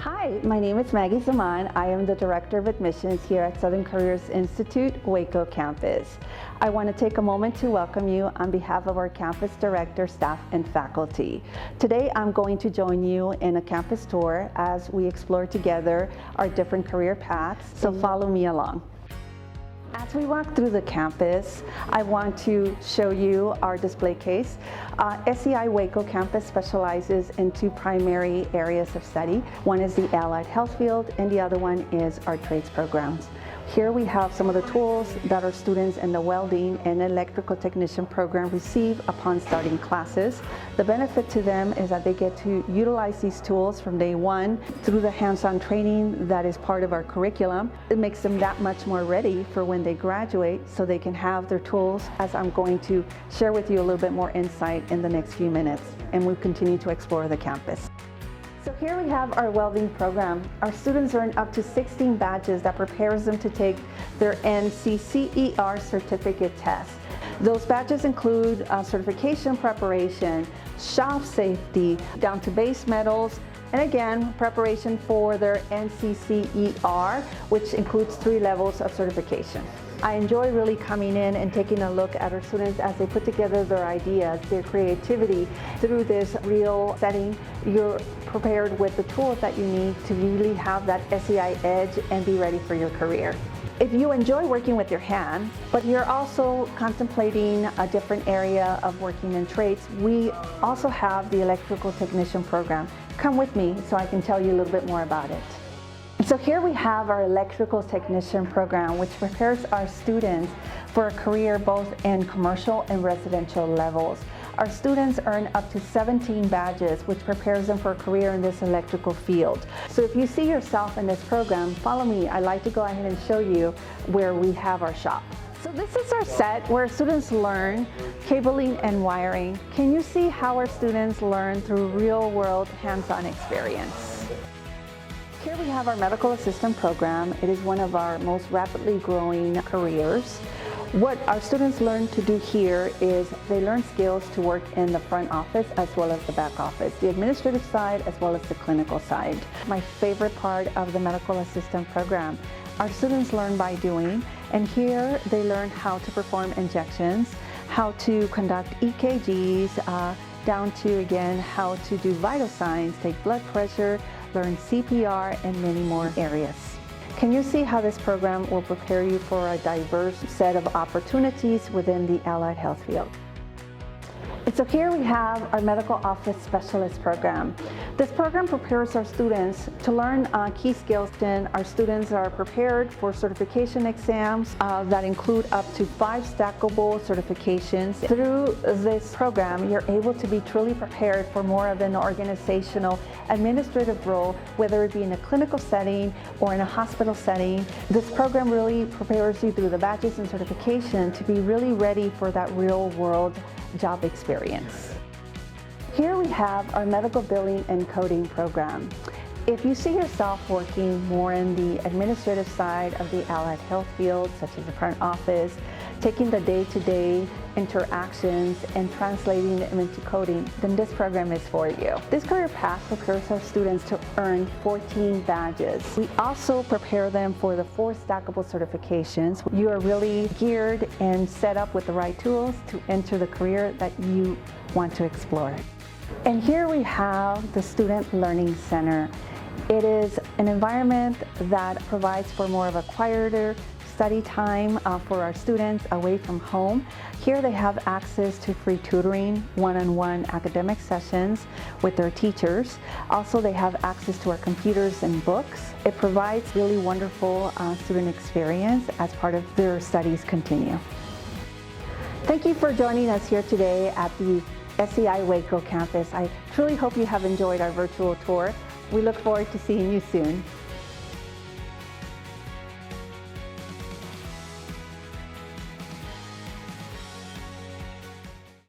Hi, my name is Maggie Zaman. I am the Director of Admissions here at Southern Careers Institute, Waco campus. I want to take a moment to welcome you on behalf of our campus director, staff, and faculty. Today, I'm going to join you in a campus tour as we explore together our different career paths, so follow me along. As we walk through the campus, I want to show you our display case. SEI Waco campus specializes in two primary areas of study. One is the allied health field, and the other one is our trades programs. Here we have some of the tools that our students in the welding and electrical technician program receive upon starting classes. The benefit to them is that they get to utilize these tools from day one through the hands-on training that is part of our curriculum. It makes them that much more ready for when they graduate so they can have their tools, as I'm going to share with you a little bit more insight in the next few minutes, and we'll continue to explore the campus. So here we have our welding program. Our students earn up to 16 badges that prepares them to take their NCCER certificate test. Those badges include certification preparation, shop safety, down to base metals, and again, preparation for their NCCER, which includes 3 levels of certification. I enjoy really coming in and taking a look at our students as they put together their ideas, their creativity. Through this real setting, you're prepared with the tools that you need to really have that SEI edge and be ready for your career. If you enjoy working with your hands, but you're also contemplating a different area of working in trades, we also have the electrical technician program. Come with me so I can tell you a little bit more about it. So here we have our electrical technician program, which prepares our students for a career both in commercial and residential levels. Our students earn up to 17 badges, which prepares them for a career in this electrical field. So if you see yourself in this program, follow me. I'd like to go ahead and show you where we have our shop. So this is our set where students learn cabling and wiring. Can you see how our students learn through real-world hands-on experience? Here we have our medical assistant program. It is one of our most rapidly growing careers. What our students learn to do here is they learn skills to work in the front office as well as the back office, the administrative side as well as the clinical side. My favorite part of the medical assistant program, our students learn by doing, and here they learn how to perform injections, how to conduct EKGs, down to again how to do vital signs, take blood pressure, learn CPR, and many more areas. Can you see how this program will prepare you for a diverse set of opportunities within the allied health field? And so here we have our medical office specialist program. This program prepares our students to learn key skills. Then our students are prepared for certification exams that include up to 5 stackable certifications. Through this program, you're able to be truly prepared for more of an organizational administrative role, whether it be in a clinical setting or in a hospital setting. This program really prepares you through the badges and certification to be really ready for that real world job experience. Here we have our medical billing and coding program. If you see yourself working more in the administrative side of the allied health field, such as the front office, taking the day-to-day interactions and translating them into coding, then this program is for you. This career path prepares our students to earn 14 badges. We also prepare them for the 4 stackable certifications. You are really geared and set up with the right tools to enter the career that you want to explore. And here we have the Student Learning Center. It is an environment that provides for more of a quieter study time for our students away from home. Here they have access to free tutoring, one-on-one academic sessions with their teachers. Also, they have access to our computers and books. It provides really wonderful student experience as part of their studies continue. Thank you for joining us here today at the SEI Waco campus. I truly hope you have enjoyed our virtual tour. We look forward to seeing you soon.